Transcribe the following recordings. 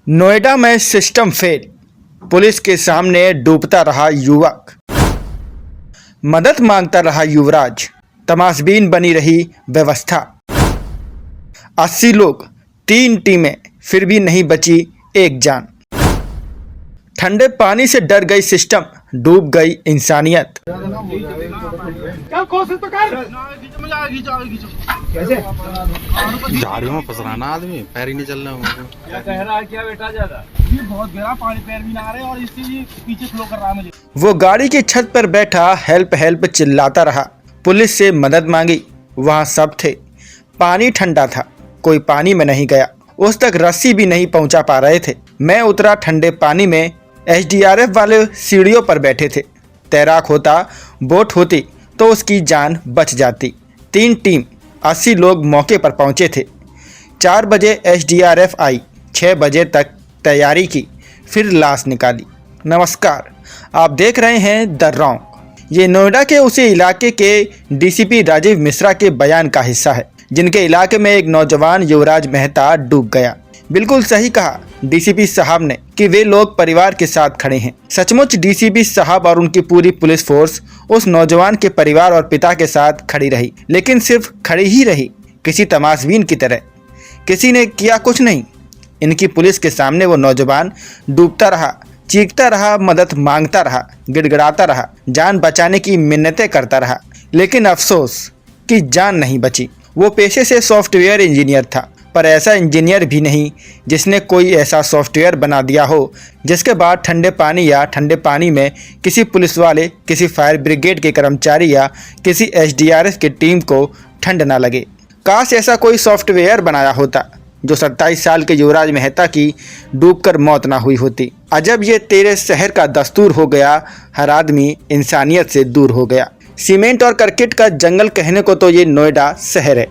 नोएडा में system fail, police के सामने डूबता रहा युवक। मदद मांगता रहा युवराज, तमाशबीन बनी रही व्यवस्था। 80 लोग, 3 टीमें, फिर भी नहीं बची एक जान। ठंडे पानी से डर गई सिस्टम, डूब गई इंसानियत। झाड़ियों में फंस रहा ना आदमी, पैर ही नहीं चल रहा। क्या कह रहा है क्या बेटा? ज्यादा ये बहुत गहरा पानी, पैर भी ना आ रहे और इसलिए पीछे फ्लो कर रहा है मुझे। वो गाड़ी की छत पर बैठा हेल्प हेल्प चिल्लाता रहा। पुलिस से मदद मांगी, वहां सब थे। पानी ठंडा था, कोई पानी में नहीं गया। उस तक रस्सी भी नहीं पहुंचा पा रहे थे। मैं उतरा ठंडे पानी में, एसडीआरएफ वाले सीढ़ियों पर बैठे थे। तैराक होता, बोट होती तो उसकी जान बच जाती। 3 टीम, 80 लोग मौके पर पहुंचे थे। 4 बजे एसडीआरएफ आई, 6 बजे तक तैयारी की, फिर लाश निकाली। नमस्कार, आप देख रहे हैं द रॉन्ग। ये नोएडा के उसी इलाके के डीसीपी राजीव मिश्रा के बयान का हिस्सा है, जिनके इलाके में एक नौजवान युवराज मेहता डूब गया। बिल्कुल सही कहा डीसीपी साहब ने कि वे लोग परिवार के साथ खड़े हैं। सचमुच डीसीपी साहब और उनकी पूरी पुलिस फोर्स उस नौजवान के परिवार और पिता के साथ खड़ी रही, लेकिन सिर्फ खड़ी ही रही, किसी तमाशबीन की तरह। किसी ने किया कुछ नहीं। इनकी पुलिस के सामने वो नौजवान डूबता रहा, चीखता रहा, मदद मांगता रहा, गिड़गिड़ाता रहा, जान बचाने की मिन्नतें करता रहा, लेकिन अफसोस कि जान नहीं बची। वो पेशे से सॉफ्टवेयर इंजीनियर था, पर ऐसा इंजीनियर भी नहीं जिसने कोई ऐसा सॉफ्टवेयर बना दिया हो जिसके बाद ठंडे पानी या ठंडे पानी में किसी पुलिस वाले, किसी फायर ब्रिगेड के कर्मचारी या किसी एसडीआरएफ की टीम को ठंड ना लगे। काश ऐसा कोई सॉफ्टवेयर बनाया होता जो 27 साल के युवराज मेहता की डूबकर मौत ना हुई होती। अजब ये तेरे शहर का दस्तूर हो गया, हर आदमी इंसानियत से दूर हो गया। सीमेंट और करकट का जंगल कहने को तो ये नोएडा शहर है,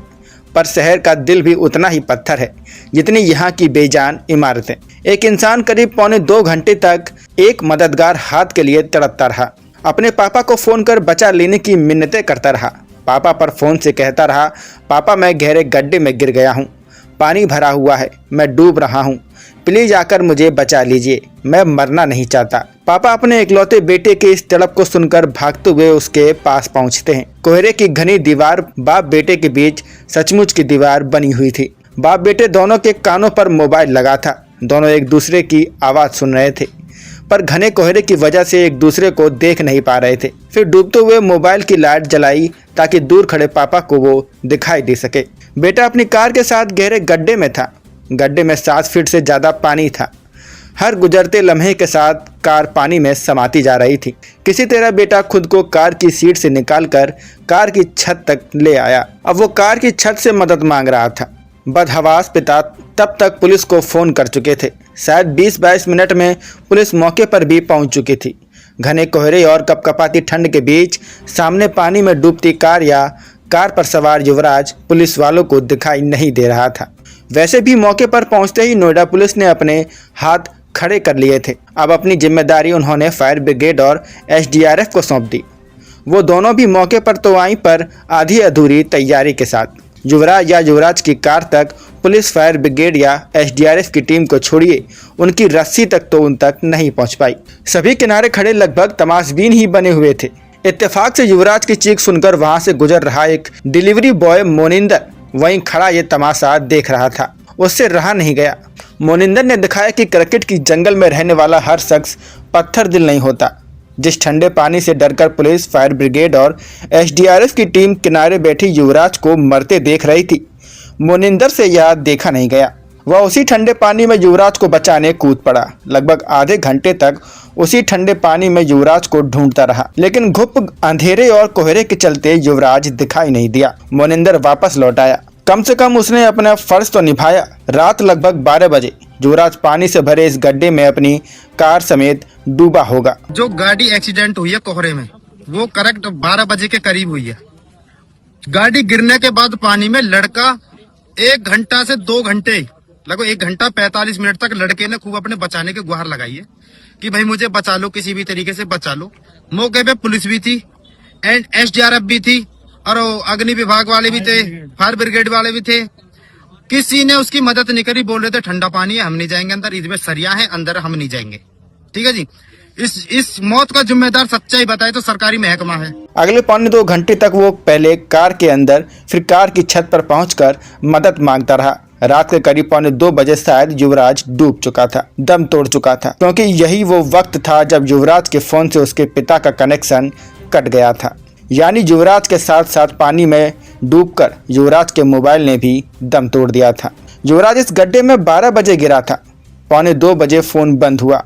पर शहर का दिल भी उतना ही पत्थर है जितनी यहाँ की बेजान इमारतें। एक इंसान करीब पौने 2 घंटे तक एक मददगार हाथ के लिए तड़पता रहा। अपने पापा को फ़ोन कर बचा लेने की मिन्नतें करता रहा। पापा पर फ़ोन से कहता रहा, पापा मैं गहरे गड्ढे में गिर गया हूँ, पानी भरा हुआ है, मैं डूब रहा हूँ, प्लीज़ आकर मुझे बचा लीजिए, मैं मरना नहीं चाहता। पापा अपने इकलौते बेटे के इस तड़प को सुनकर भागते हुए उसके पास पहुंचते हैं। कोहरे की घनी दीवार बाप बेटे के बीच सचमुच की दीवार बनी हुई थी। बाप बेटे दोनों के कानों पर मोबाइल लगा था। दोनों एक दूसरे की आवाज़ सुन रहे थे, पर घने कोहरे की वजह से एक दूसरे को देख नहीं पा रहे थे। फिर डूबते हुए मोबाइल की लाइट जलाई ताकि दूर खड़े पापा को वो दिखाई दे सके। बेटा अपनी कार के साथ गहरे गड्ढे में था। गड्ढे में 7 फीट से ज़्यादा पानी था। हर गुजरते लम्हे के साथ कार पानी में समाती जा रही थी। किसी तरह बेटा खुद को कार की सीट से निकालकर कार की छत तक ले आया। अब वो कार की छत से मदद मांग रहा था। बदहवास पिता तब तक पुलिस को फ़ोन कर चुके थे। शायद 20-22 मिनट में पुलिस मौके पर भी पहुंच चुकी थी। घने कोहरे और कपकपाती ठंड के बीच सामने पानी में डूबती कार या कार पर सवार युवराज पुलिस वालों को दिखाई नहीं दे रहा था। वैसे भी मौके पर पहुंचते ही नोएडा पुलिस ने अपने हाथ खड़े कर लिए थे। अब अपनी जिम्मेदारी उन्होंने फायर ब्रिगेड और एसडीआरएफ को सौंप दी। वो दोनों भी मौके पर तो आई, पर आधी अधूरी तैयारी के साथ। युवराज या युवराज की कार तक पुलिस, फायर ब्रिगेड या एसडीआरएफ की टीम को छोड़िए, उनकी रस्सी तक तो उन तक नहीं पहुंच पाई। सभी किनारे खड़े लगभग तमाशबीन ही बने हुए थे। इत्तेफाक से युवराज की चीख सुनकर वहां से गुजर रहा एक डिलीवरी बॉय मोनिंदर वहीं खड़ा ये तमाशा देख रहा था। उससे रहा नहीं गया। मोनिंदर ने दिखाया कि करकट की जंगल में रहने वाला हर शख्स पत्थर दिल नहीं होता। जिस ठंडे पानी से डरकर पुलिस, फायर ब्रिगेड और एसडीआरएफ की टीम किनारे बैठी युवराज को मरते देख रही थी, मोनिंदर से यह देखा नहीं गया। वह उसी ठंडे पानी में युवराज को बचाने कूद पड़ा। लगभग आधे घंटे तक उसी ठंडे पानी में युवराज को ढूंढता रहा, लेकिन घुप अंधेरे और कोहरे के चलते युवराज दिखाई नहीं दिया। मोनिंदर वापस लौट आया। कम से कम उसने अपना फर्ज तो निभाया। रात लगभग 12 बजे युवराज पानी से भरे इस गड्ढे में अपनी कार समेत डूबा होगा। जो गाड़ी एक्सीडेंट हुई है कोहरे में, वो करेक्ट 12 बजे के करीब हुई है। गाड़ी गिरने के बाद पानी में लड़का 1 घंटा से 2 घंटे, लगभग 1 घंटा 45 मिनट तक लड़के ने खूब अपने बचाने की गुहार लगाई है कि भाई मुझे बचा लो, किसी भी तरीके से बचा लो। मौके पे पुलिस भी थी एंड एसडीआरएफ भी थी और अग्नि विभाग वाले भी थे, फायर ब्रिगेड वाले भी थे। किसी ने उसकी मदद नहीं करी। बोल रहे थे ठंडा पानी है, हम नहीं जाएंगे अंदर, इसमें सरिया है अंदर, हम नहीं जाएंगे। ठीक है जी। इस मौत का जिम्मेदार सच्चाई बताए तो सरकारी महकमा है। अगले 1.25 घंटे तक वो पहले कार के अंदर फिर कार की छत पर पहुंचकर मदद मांगता रहा। रात के करीब 1:45 बजे शायद युवराज डूब चुका था, दम तोड़ चुका था, क्योंकि यही वो वक्त था जब युवराज के फोन से उसके पिता का कनेक्शन कट गया था। यानी युवराज के साथ साथ पानी में डूबकर युवराज के मोबाइल ने भी दम तोड़ दिया था। युवराज इस गड्ढे में 12 बजे गिरा था, 1:45 बजे फोन बंद हुआ,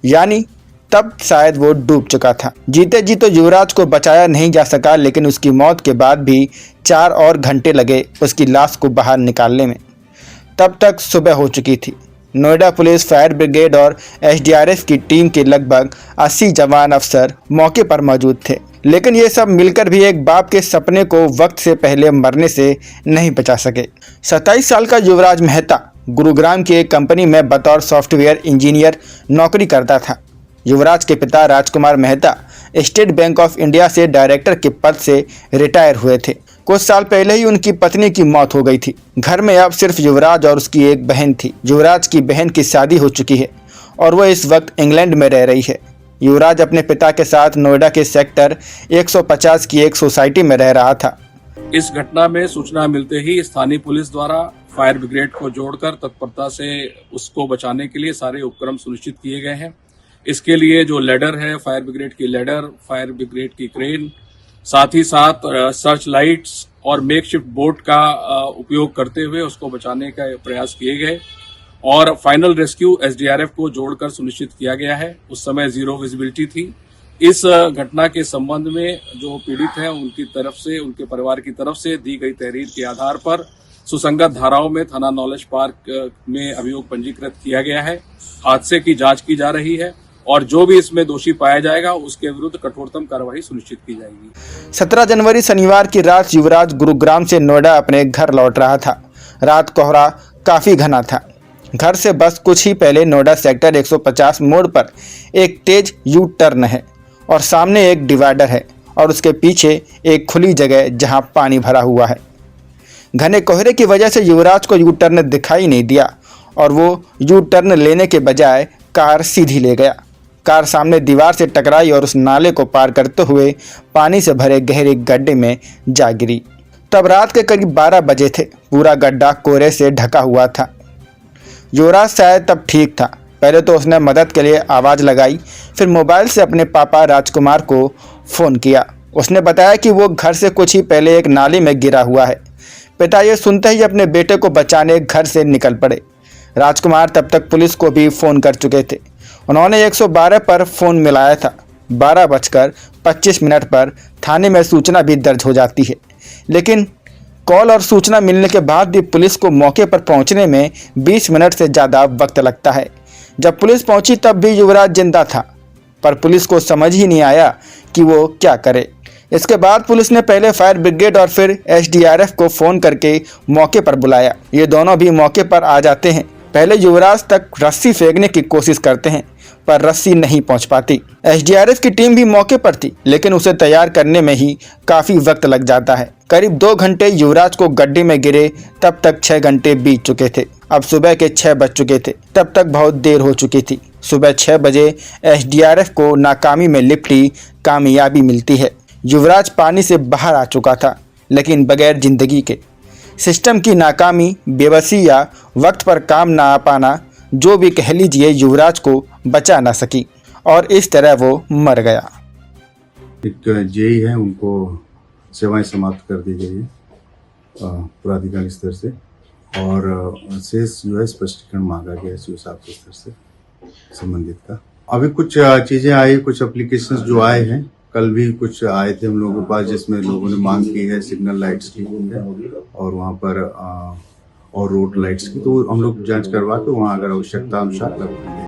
यानी तब शायद वो डूब चुका था। जीते जी तो युवराज को बचाया नहीं जा सका, लेकिन उसकी मौत के बाद भी 4 और घंटे लगे उसकी लाश को बाहर निकालने में। तब तक सुबह हो चुकी थी। नोएडा पुलिस, फायर ब्रिगेड और एसडीआरएफ की टीम के लगभग 80 जवान अफसर मौके पर मौजूद थे, लेकिन ये सब मिलकर भी एक बाप के सपने को वक्त से पहले मरने से नहीं बचा सके। 27 साल का युवराज मेहता गुरुग्राम की एक कंपनी में बतौर सॉफ्टवेयर इंजीनियर नौकरी करता था। युवराज के पिता Rajkumar Mehta State Bank of India से डायरेक्टर के पद से रिटायर हुए थे। कुछ साल पहले ही उनकी पत्नी की मौत हो गई थी। घर में अब सिर्फ युवराज और उसकी एक बहन थी। युवराज की बहन की शादी हो चुकी है और वह इस वक्त इंग्लैंड में रह रही है। युवराज अपने पिता के साथ नोएडा के सेक्टर 150 की एक सोसाइटी में रह रहा था। इस घटना में सूचना मिलते ही स्थानीय पुलिस द्वारा फायर ब्रिगेड को जोड़कर तत्परता से उसको बचाने के लिए सारे उपक्रम सुनिश्चित किए गए हैं। इसके लिए जो लेडर है, फायर ब्रिगेड की लेडर, फायर ब्रिगेड की क्रेन, साथ ही साथ सर्च लाइट्स और मेकशिफ्ट बोट का उपयोग करते हुए उसको बचाने का प्रयास किए गए और फाइनल रेस्क्यू एसडीआरएफ को जोड़कर सुनिश्चित किया गया है। उस समय 0 विजिबिलिटी थी। इस घटना के संबंध में जो पीड़ित हैं उनकी तरफ से, उनके परिवार की तरफ से दी गई तहरीर के आधार पर सुसंगत धाराओं में थाना नॉलेज पार्क में अभियोग पंजीकृत किया गया है। हादसे की जांच की जा रही है और जो भी इसमें दोषी पाया जाएगा उसके विरुद्ध कठोरतम कार्रवाई सुनिश्चित की जाएगी। 17 जनवरी शनिवार की रात युवराज गुरुग्राम से नोएडा अपने घर लौट रहा था। रात कोहरा काफी घना था। घर से बस कुछ ही पहले नोएडा सेक्टर 150 मोड़ पर एक तेज यू टर्न है और सामने एक डिवाइडर है और उसके पीछे एक खुली जगह जहां पानी भरा हुआ है। घने कोहरे की वजह से युवराज को यू टर्न दिखाई नहीं दिया और वो यू टर्न लेने के बजाय कार सीधी ले गया। कार सामने दीवार से टकराई और उस नाले को पार करते हुए पानी से भरे गहरे गड्ढे में जा गिरी। तब रात के करीब 12 बजे थे। पूरा गड्ढा कोहरे से ढका हुआ था। युवराज शायद तब ठीक था। पहले तो उसने मदद के लिए आवाज़ लगाई, फिर मोबाइल से अपने पापा राजकुमार को फ़ोन किया। उसने बताया कि वो घर से कुछ ही पहले एक नाले में गिरा हुआ है। पिता ये सुनते ही अपने बेटे को बचाने घर से निकल पड़े। राजकुमार तब तक पुलिस को भी फ़ोन कर चुके थे। उन्होंने 112 पर फ़ोन मिलाया था। 12:25 पर थाने में सूचना भी दर्ज हो जाती है, लेकिन कॉल और सूचना मिलने के बाद भी पुलिस को मौके पर पहुंचने में 20 मिनट से ज़्यादा वक्त लगता है। जब पुलिस पहुंची तब भी युवराज जिंदा था, पर पुलिस को समझ ही नहीं आया कि वो क्या करे। इसके बाद पुलिस ने पहले फायर ब्रिगेड और फिर एसडीआरएफ को फ़ोन करके मौके पर बुलाया। ये दोनों भी मौके पर आ जाते हैं। पहले युवराज तक रस्सी फेंकने की कोशिश करते हैं, पर रस्सी नहीं पहुंच पाती। एसडीआरएफ की टीम भी मौके पर थी, लेकिन उसे तैयार करने में ही काफ़ी वक्त लग जाता है। करीब 2 घंटे युवराज को गड्ढे में गिरे तब तक 6 घंटे बीत चुके थे। अब सुबह के 6 बज चुके थे। तब तक बहुत देर हो चुकी थी। सुबह 6 बजे एसडीआरएफ को नाकामी में लिपटी कामयाबी मिलती है। युवराज पानी से बाहर आ चुका था, लेकिन बगैर जिंदगी के। सिस्टम की नाकामी, बेबसी या वक्त पर काम ना आ पाना, जो भी कह लीजिए, युवराज को बचा ना सकी और इस तरह वो मर गया। एक जेई है, उनको सेवाएं समाप्त कर दी गई है प्राधिकारी स्तर से और शेष जो है स्पष्टीकरण मांगा गया है सीओ साहब के स्तर से संबंधित का। अभी कुछ चीज़ें आई, कुछ एप्लीकेशंस जो आए हैं, कल भी कुछ आए थे हम लोगों के पास, जिसमें लोगों ने मांग की है सिग्नल लाइट्स की और वहाँ पर और रोड लाइट्स की, तो हम लोग जांच करवा के वहाँ अगर आवश्यकता अनुसार लगेंगे।